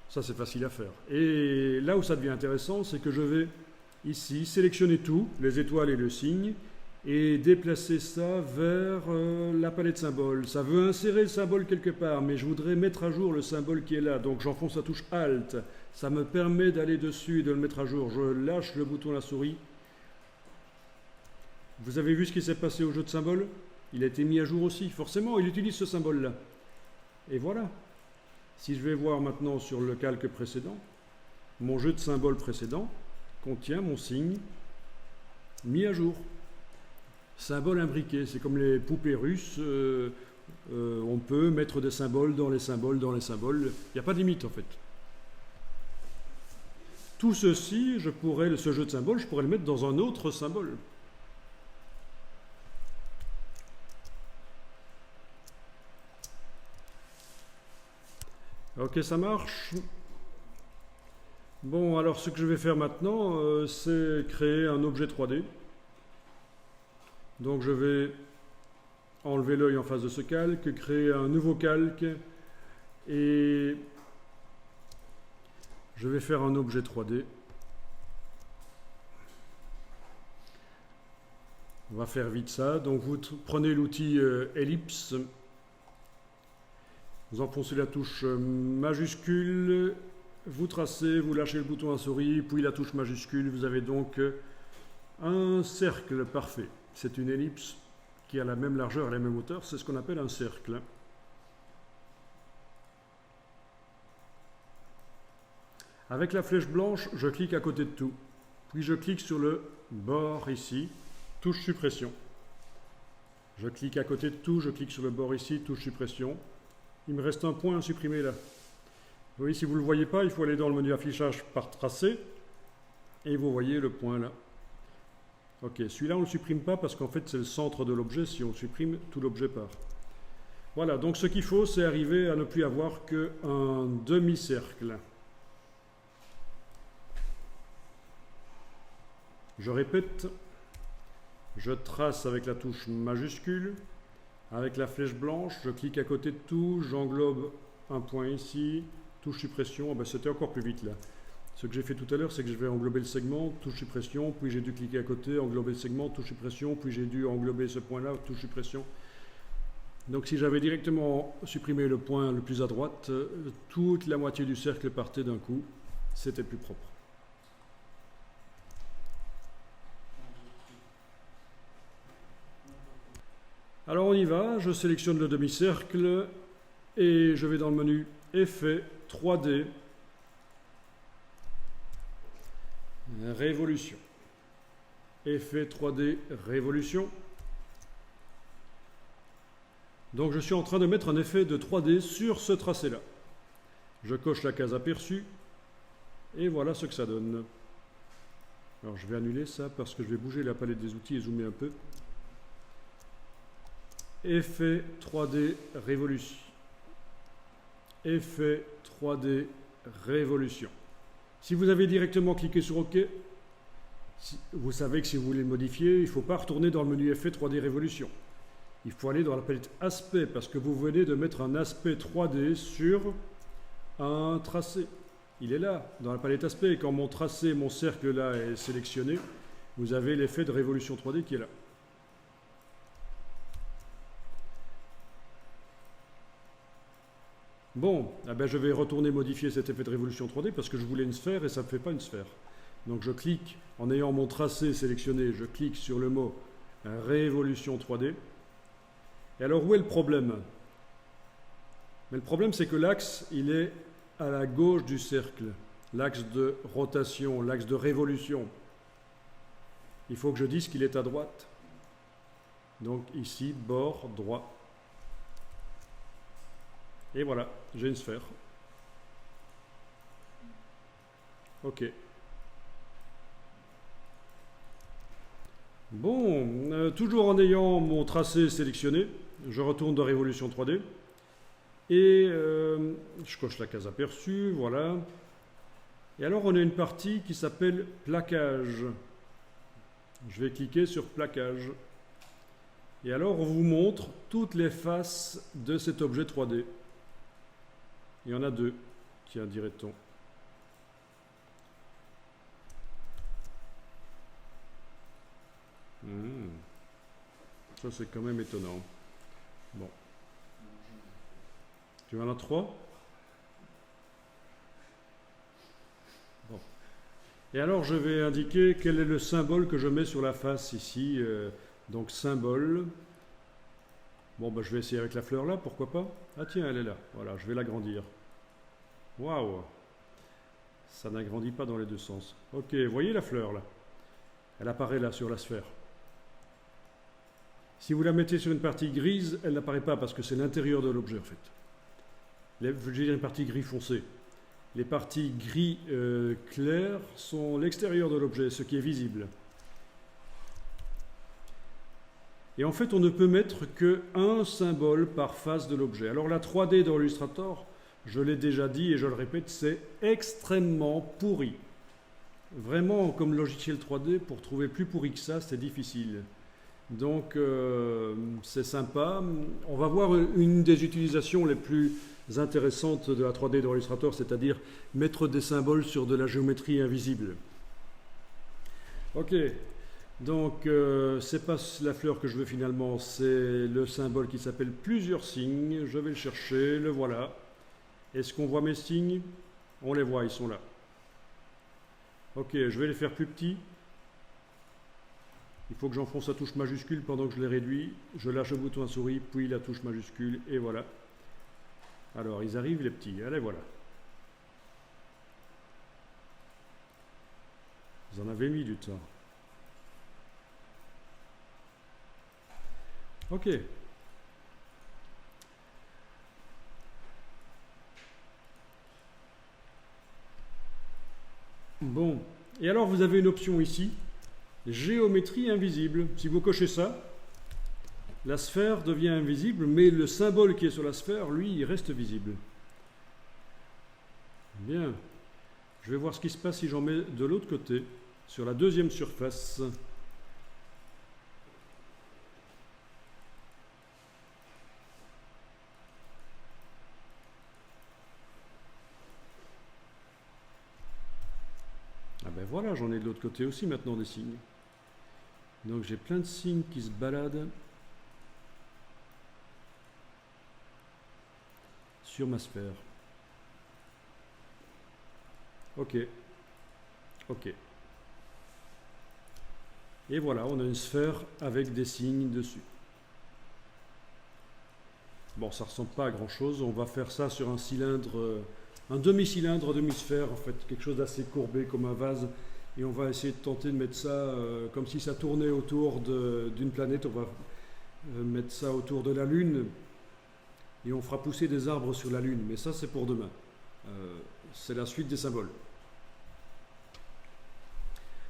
ça c'est facile à faire. Et là où ça devient intéressant, c'est que je vais ici sélectionner tout, les étoiles et le signe, et déplacer ça vers la palette symbole. Ça veut insérer le symbole quelque part, mais je voudrais mettre à jour le symbole qui est là. Donc j'enfonce la touche Alt. Ça me permet d'aller dessus et de le mettre à jour. Je lâche le bouton de la souris. Vous avez vu ce qui s'est passé au jeu de symboles? Il a été mis à jour aussi. Forcément, il utilise ce symbole-là. Et voilà. Si je vais voir maintenant sur le calque précédent, mon jeu de symboles précédent contient mon signe mis à jour. Symbole imbriqué, c'est comme les poupées russes, on peut mettre des symboles dans les symboles, dans les symboles, il n'y a pas de limite en fait. Tout ceci, ce jeu de symboles, je pourrais le mettre dans un autre symbole. Ok, ça marche. Bon, alors ce que je vais faire maintenant, c'est créer un objet 3D. Donc je vais enlever l'œil en face de ce calque, créer un nouveau calque et je vais faire un objet 3D. On va faire vite ça. Donc vous prenez l'outil ellipse, vous enfoncez la touche majuscule, vous tracez, vous lâchez le bouton à souris, puis la touche majuscule, vous avez donc un cercle parfait. C'est une ellipse qui a la même largeur et la même hauteur, c'est ce qu'on appelle un cercle. Avec la flèche blanche, je clique à côté de tout. Puis je clique sur le bord ici, touche suppression. Je clique à côté de tout, je clique sur le bord ici, touche suppression. Il me reste un point à supprimer là. Vous voyez, si vous ne le voyez pas, il faut aller dans le menu affichage par tracé et vous voyez le point là. Ok, celui-là on ne le supprime pas parce qu'en fait c'est le centre de l'objet. Si on le supprime, tout l'objet part. Voilà, donc ce qu'il faut, c'est arriver à ne plus avoir qu'un demi-cercle. Je répète, je trace avec la touche majuscule, avec la flèche blanche, je clique à côté de tout, j'englobe un point ici, touche suppression, ben c'était encore plus vite là. Ce que j'ai fait tout à l'heure, c'est que je vais englober le segment, touche suppression, puis j'ai dû cliquer à côté, englober le segment, touche suppression, puis j'ai dû englober ce point-là, touche suppression. Donc si j'avais directement supprimé le point le plus à droite, toute la moitié du cercle partait d'un coup, c'était plus propre. Alors on y va, je sélectionne le demi-cercle et je vais dans le menu Effet 3D, Révolution. Effet 3D, Révolution. Donc je suis en train de mettre un effet de 3D sur ce tracé-là. Je coche la case aperçue et voilà ce que ça donne. Alors je vais annuler ça parce que je vais bouger la palette des outils et zoomer un peu. Effet 3D Révolution. Effet 3D Révolution. Si vous avez directement cliqué sur OK, vous savez que si vous voulez le modifier, il ne faut pas retourner dans le menu Effet 3D Révolution. il faut aller dans la palette aspect parce que vous venez de mettre un aspect 3D sur un tracé. Il est là, dans la palette aspect. Et quand mon tracé, mon cercle là est sélectionné, vous avez l'effet de révolution 3D qui est là. Bon, eh ben je vais retourner modifier cet effet de révolution 3D parce que je voulais une sphère et ça ne me fait pas une sphère. Donc je clique, en ayant mon tracé sélectionné, je clique sur le mot révolution 3D. Et alors où est le problème? Mais le problème c'est que l'axe, il est à la gauche du cercle. L'axe de rotation, l'axe de révolution. Il faut que je dise qu'il est à droite. Donc ici, bord droit. Et voilà, j'ai une sphère. Ok. Bon, toujours en ayant mon tracé sélectionné, je retourne dans Révolution 3D. Et je coche la case aperçue, voilà. Et alors on a une partie qui s'appelle plaquage. Je vais cliquer sur plaquage. Et alors on vous montre toutes les faces de cet objet 3D. Il y en a deux, tiens, dirait-on. Ça c'est quand même étonnant. Bon. Tu en as trois? Bon. Et alors je vais indiquer quel est le symbole que je mets sur la face ici. Donc symbole. Bon, ben, je vais essayer avec la fleur là, pourquoi pas? Ah tiens, elle est là. Voilà, je vais l'agrandir. Waouh! Ça n'agrandit pas dans les deux sens. Ok, voyez la fleur là? Elle apparaît là sur la sphère. Si vous la mettez sur une partie grise, elle n'apparaît pas parce que c'est l'intérieur de l'objet en fait. Je veux dire une partie gris foncé. Les parties gris clair sont l'extérieur de l'objet, ce qui est visible. Et en fait, on ne peut mettre qu'un symbole par face de l'objet. Alors la 3D dans Illustrator, je l'ai déjà dit et je le répète, c'est extrêmement pourri. Vraiment, comme logiciel 3D, pour trouver plus pourri que ça, c'est difficile. Donc, c'est sympa. On va voir une des utilisations les plus intéressantes de la 3D dans Illustrator, c'est-à-dire mettre des symboles sur de la géométrie invisible. Ok. Donc, c'est pas la fleur que je veux finalement, c'est le symbole qui s'appelle plusieurs signes. Je vais le chercher, le voilà. Est-ce qu'on voit mes signes? On les voit, ils sont là. Ok, je vais les faire plus petits. Il faut que j'enfonce la touche majuscule pendant que je les réduis. Je lâche le bouton à souris, puis la touche majuscule, et voilà. Alors, ils arrivent les petits, allez voilà. Vous en avez mis du temps. Ok. Bon. Et alors, vous avez une option ici, géométrie invisible. Si vous cochez ça, la sphère devient invisible, mais le symbole qui est sur la sphère, lui, il reste visible. Bien. Je vais voir ce qui se passe si j'en mets de l'autre côté, sur la deuxième surface. Ah ben voilà, j'en ai de l'autre côté aussi maintenant des signes. Donc j'ai plein de signes qui se baladent sur ma sphère. Ok. Ok. Et voilà, on a une sphère avec des signes dessus. Bon, ça ressemble pas à grand chose. On va faire ça sur un cylindre, un demi-cylindre, demi-sphère, en fait, quelque chose d'assez courbé comme un vase. Et on va essayer de tenter de mettre ça comme si ça tournait autour d'une planète. On va mettre ça autour de la Lune. Et on fera pousser des arbres sur la Lune. Mais ça, c'est pour demain. C'est la suite des symboles.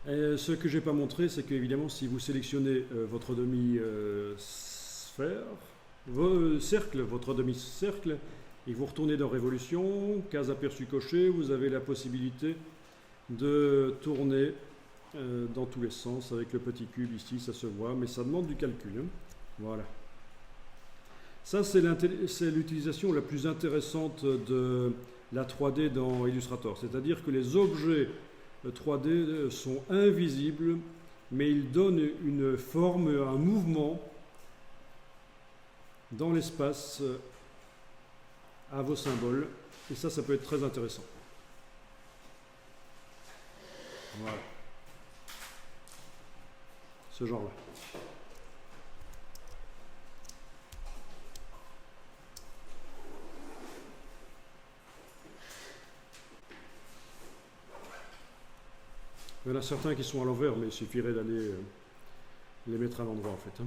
Et ce que je n'ai pas montré, c'est qu'évidemment, si vous sélectionnez votre demi-sphère, votre demi-cercle, et vous retournez dans Révolution, case aperçu coché, vous avez la possibilité de tourner dans tous les sens avec le petit cube ici, ça se voit, mais ça demande du calcul. Hein. Voilà. Ça, c'est l'utilisation la plus intéressante de la 3D dans Illustrator. C'est-à-dire que les objets 3D sont invisibles, mais ils donnent une forme, un mouvement dans l'espace à vos symboles. Et ça peut être très intéressant. Voilà. Ce genre-là. Il y en a certains qui sont à l'envers, mais il suffirait d'aller les mettre à l'endroit en fait.